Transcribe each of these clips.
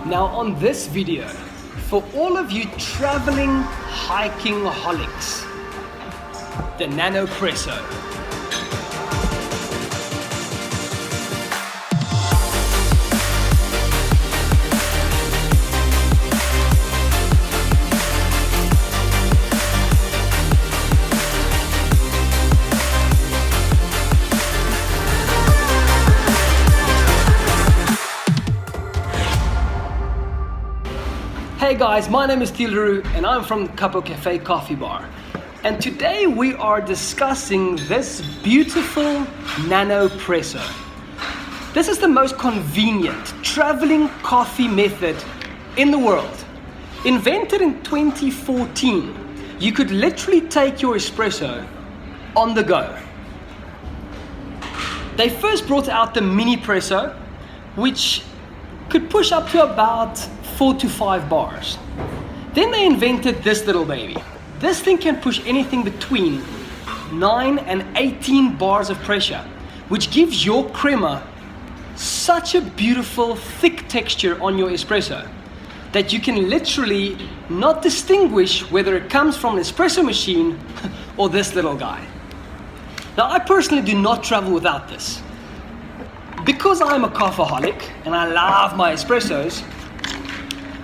Now on this video, for all of you traveling hiking holics, the nanopresso. Hey guys, my name is Theo Le Roux and I'm from the Cupocafe coffee bar. And today we are discussing this beautiful nanopresso. This is the most convenient traveling coffee method in the world. Invented in 2014, you could literally take your espresso on the go. They first brought out the mini presso, which could push up to about 4 to 5 bars. Then they invented this little baby. This thing can push anything between 9 and 18 bars of pressure, which gives your crema such a beautiful thick texture on your espresso that you can literally not distinguish whether it comes from an espresso machine or this little guy. Now I personally do not travel without this. Because I'm a coffeeaholic and I love my espressos,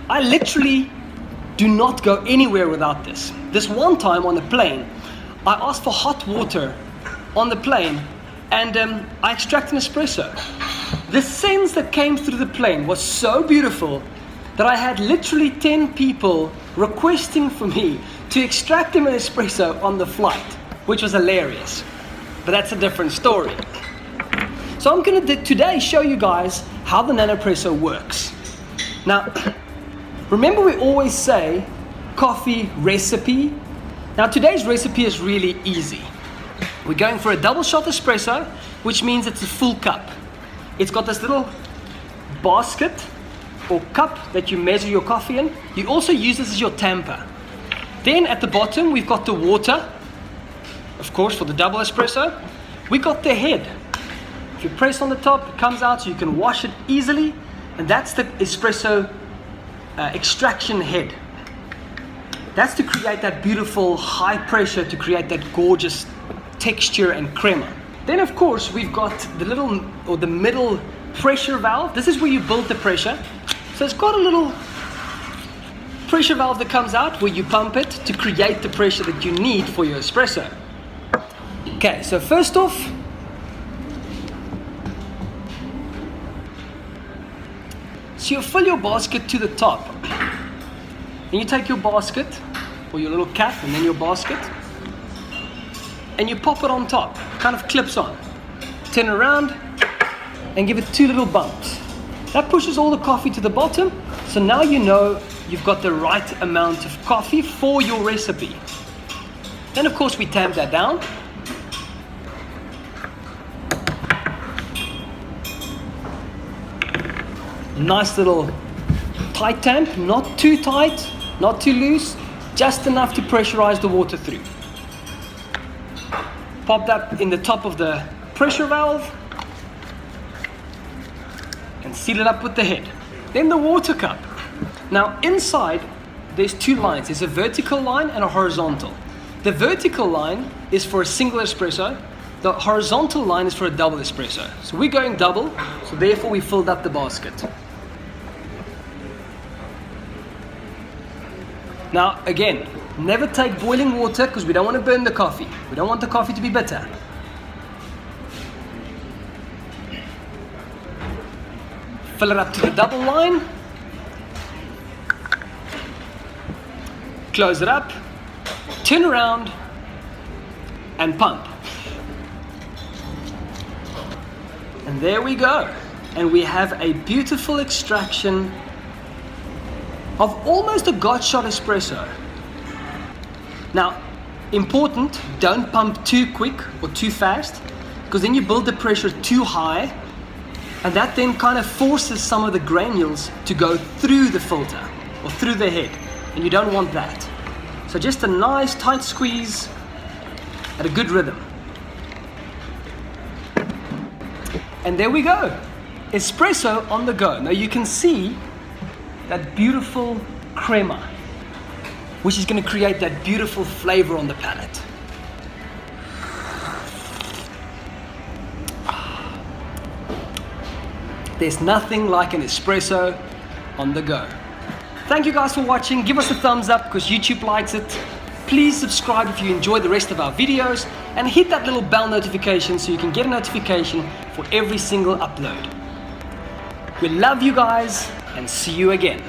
I literally do not go anywhere without this. This one time on the plane, I asked for hot water on the plane and I extracted an espresso. The scents that came through the plane was so beautiful that I had literally 10 people requesting for me to extract them an espresso on the flight, which was hilarious. But that's a different story. So I'm going to today show you guys how the nanopresso works. Now, remember we always say coffee recipe. Now today's recipe is really easy. We're going for a double shot espresso, which means it's a full cup. It's got this little basket or cup that you measure your coffee in. You also use this as your tamper. Then at the bottom we've got the water, of course for the double espresso. We got the head. If you press on the top, it comes out so you can wash it easily, and that's the espresso extraction head. That's to create that beautiful high pressure, to create that gorgeous texture and crema. Then of course we've got the little or the middle pressure valve. This is where you build the pressure. So it's got a little pressure valve that comes out where you pump it to create the pressure that you need for your espresso. Okay, so first off, so you fill your basket to the top. And you take your basket, or your little cap, and then your basket, and you pop it on top. Kind of clips on. Turn around, and give it 2 little bumps. That pushes all the coffee to the bottom, so now you know you've got the right amount of coffee for your recipe. Then of course we tamp that down. Nice little tight tamp, not too tight, not too loose, just enough to pressurize the water through. Pop that in the top of the pressure valve and seal it up with the head. Then the water cup. Now inside there's 2 lines. There's a vertical line and a horizontal. The vertical line is for a single espresso. The horizontal line is for a double espresso. So we're going double, so therefore we filled up the basket. Now again, never take boiling water because we don't want to burn the coffee. We don't want the coffee to be bitter. Fill it up to the double line. Close it up. Turn around and pump. And there we go. And we have a beautiful extraction of almost a god shot espresso. Now, important, don't pump too quick or too fast, because then you build the pressure too high, and that then kind of forces some of the granules to go through the filter or through the head, and you don't want that. So just a nice tight squeeze at a good rhythm. And there we go, espresso on the go. Now you can see that beautiful crema, which is going to create that beautiful flavor on the palate. There's nothing like an espresso on the go. Thank you guys for watching. Give us a thumbs up because YouTube likes it. Please subscribe if you enjoy the rest of our videos and hit that little bell notification so you can get a notification for every single upload. We love you guys and see you again.